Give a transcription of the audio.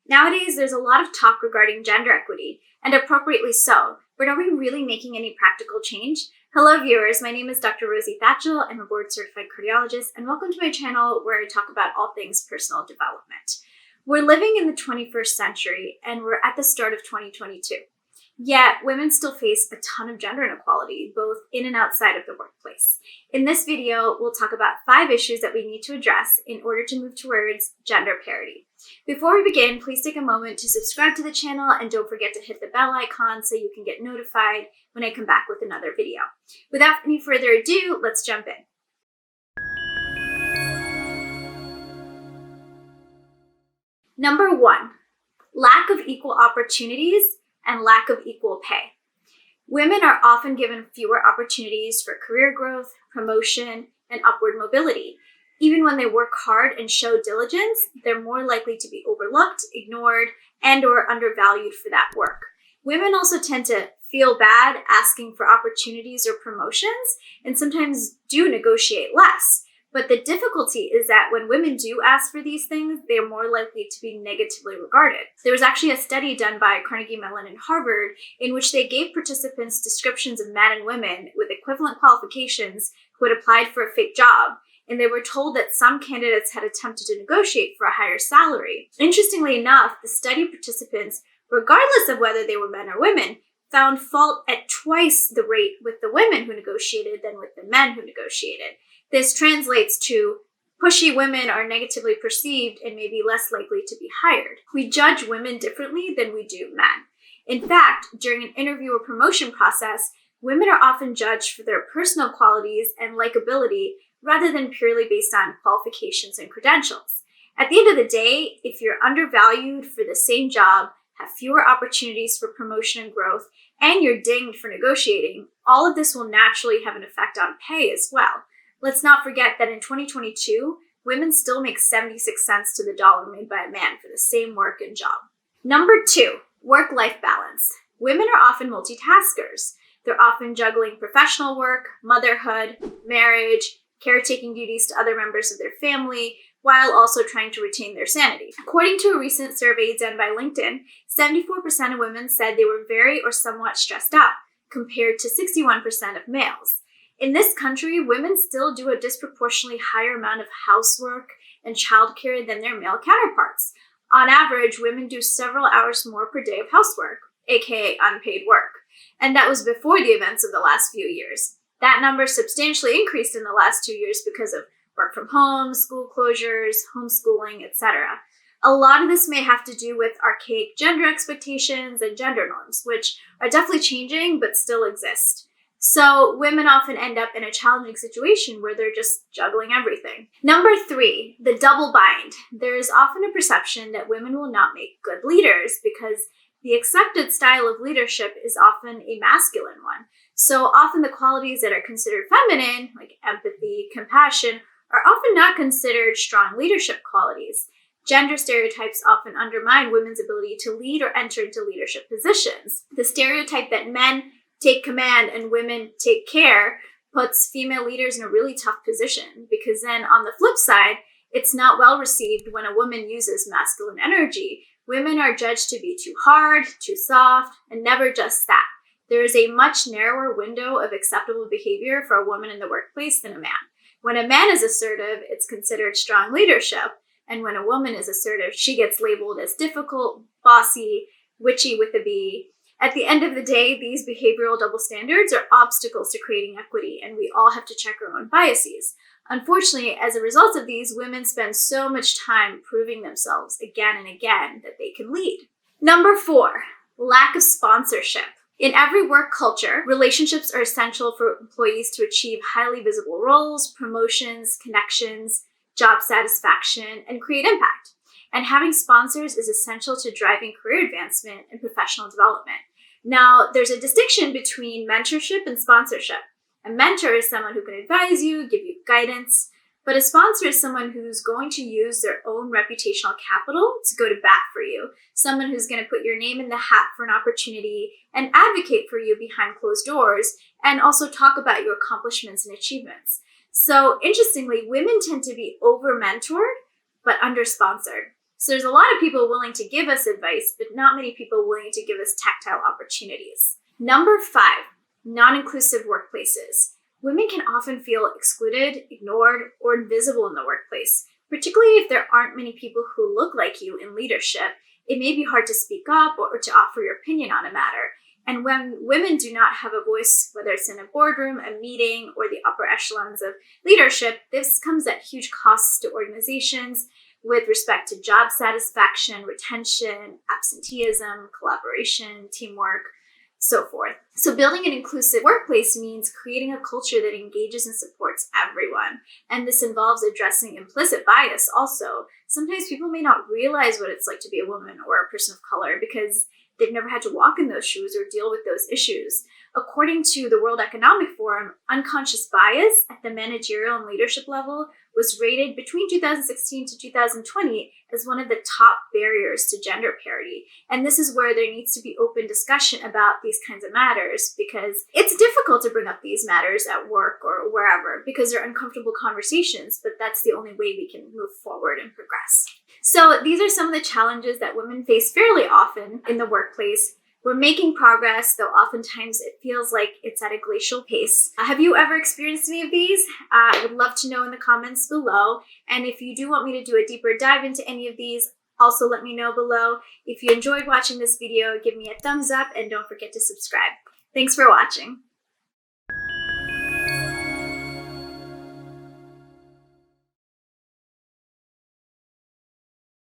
Nowadays, there's a lot of talk regarding gender equity, and appropriately so, but are we really making any practical change? Hello viewers, my name is Dr.Rosy Thachil. I'm a board-certified cardiologist, and welcome to my channel where I talk about all things personal development. We're living in the 21st century, and we're at the start of 2022. Yet, women still face a ton of gender inequality, both in and outside of the workplace. In this video, we'll talk about 5 issues that we need to address in order to move towards gender parity. Before we begin, please take a moment to subscribe to the channel and don't forget to hit the bell icon so you can get notified when I come back with another video. Without any further ado, let's jump in. Number 1, lack of equal opportunities and lack of equal pay. Women are often given fewer opportunities for career growth, promotion, and upward mobility. Even when they work hard and show diligence, they're more likely to be overlooked, ignored, and/or undervalued for that work. Women also tend to feel bad asking for opportunities or promotions, and sometimes do negotiate less. But the difficulty is that when women do ask for these things, they are more likely to be negatively regarded. There was actually a study done by Carnegie Mellon and Harvard in which they gave participants descriptions of men and women with equivalent qualifications who had applied for a fake job, and they were told that some candidates had attempted to negotiate for a higher salary. Interestingly enough, the study participants, regardless of whether they were men or women, found fault at twice the rate with the women who negotiated than with the men who negotiated. This translates to pushy women are negatively perceived and may be less likely to be hired. We judge women differently than we do men. In fact, during an interview or promotion process, women are often judged for their personal qualities and likability rather than purely based on qualifications and credentials. At the end of the day, if you're undervalued for the same job, have fewer opportunities for promotion and growth, and you're dinged for negotiating, all of this will naturally have an effect on pay as well. Let's not forget that in 2022, women still make 76 cents to the dollar made by a man for the same work and job. Number 2, work-life balance. Women are often multitaskers. They're often juggling professional work, motherhood, marriage, caretaking duties to other members of their family, while also trying to retain their sanity. According to a recent survey done by LinkedIn, 74% of women said they were very or somewhat stressed out, compared to 61% of males. In this country, women still do a disproportionately higher amount of housework and childcare than their male counterparts. On average, women do several hours more per day of housework, aka unpaid work. And that was before the events of the last few years. That number substantially increased in the last 2 years because of work from home, school closures, homeschooling, etc. A lot of this may have to do with archaic gender expectations and gender norms, which are definitely changing but still exist. So women often end up in a challenging situation where they're just juggling everything. Number 3, the double bind. There is often a perception that women will not make good leaders because the accepted style of leadership is often a masculine one. So often the qualities that are considered feminine, like empathy, compassion, are often not considered strong leadership qualities. Gender stereotypes often undermine women's ability to lead or enter into leadership positions. The stereotype that men take command and women take care puts female leaders in a really tough position, because then on the flip side, it's not well received when a woman uses masculine energy. Women are judged to be too hard, too soft, and never just that. There is a much narrower window of acceptable behavior for a woman in the workplace than a man. When a man is assertive, it's considered strong leadership, and when a woman is assertive, she gets labeled as difficult, bossy, witchy with a B. At the end of the day, these behavioral double standards are obstacles to creating equity, and we all have to check our own biases. Unfortunately, as a result of these, women spend so much time proving themselves again and again that they can lead. Number 4, lack of sponsorship. In every work culture, relationships are essential for employees to achieve highly visible roles, promotions, connections, job satisfaction, and create impact. And having sponsors is essential to driving career advancement and professional development. Now, there's a distinction between mentorship and sponsorship. A mentor is someone who can advise you, give you guidance, but a sponsor is someone who's going to use their own reputational capital to go to bat for you, someone who's going to put your name in the hat for an opportunity and advocate for you behind closed doors, and also talk about your accomplishments and achievements. So interestingly, women tend to be over-mentored, but under-sponsored. So there's a lot of people willing to give us advice, but not many people willing to give us tactile opportunities. Number 5, non-inclusive workplaces. Women can often feel excluded, ignored, or invisible in the workplace, particularly if there aren't many people who look like you in leadership. It may be hard to speak up or to offer your opinion on a matter. And when women do not have a voice, whether it's in a boardroom, a meeting, or the upper echelons of leadership, this comes at huge costs to organizations with respect to job satisfaction, retention, absenteeism, collaboration, teamwork, so forth. So building an inclusive workplace means creating a culture that engages and supports everyone. And this involves addressing implicit bias also. Sometimes people may not realize what it's like to be a woman or a person of color because they've never had to walk in those shoes or deal with those issues. According to the World Economic Forum, unconscious bias at the managerial and leadership level was rated between 2016 to 2020 as one of the top barriers to gender parity. And this is where there needs to be open discussion about these kinds of matters, because it's difficult to bring up these matters at work or wherever because they're uncomfortable conversations, but that's the only way we can move forward and progress. So these are some of the challenges that women face fairly often in the workplace. We're making progress, though oftentimes it feels like it's at a glacial pace. Have you ever experienced any of these? I would love to know in the comments below. And if you do want me to do a deeper dive into any of these, also let me know below. If you enjoyed watching this video, give me a thumbs up and don't forget to subscribe. Thanks for watching.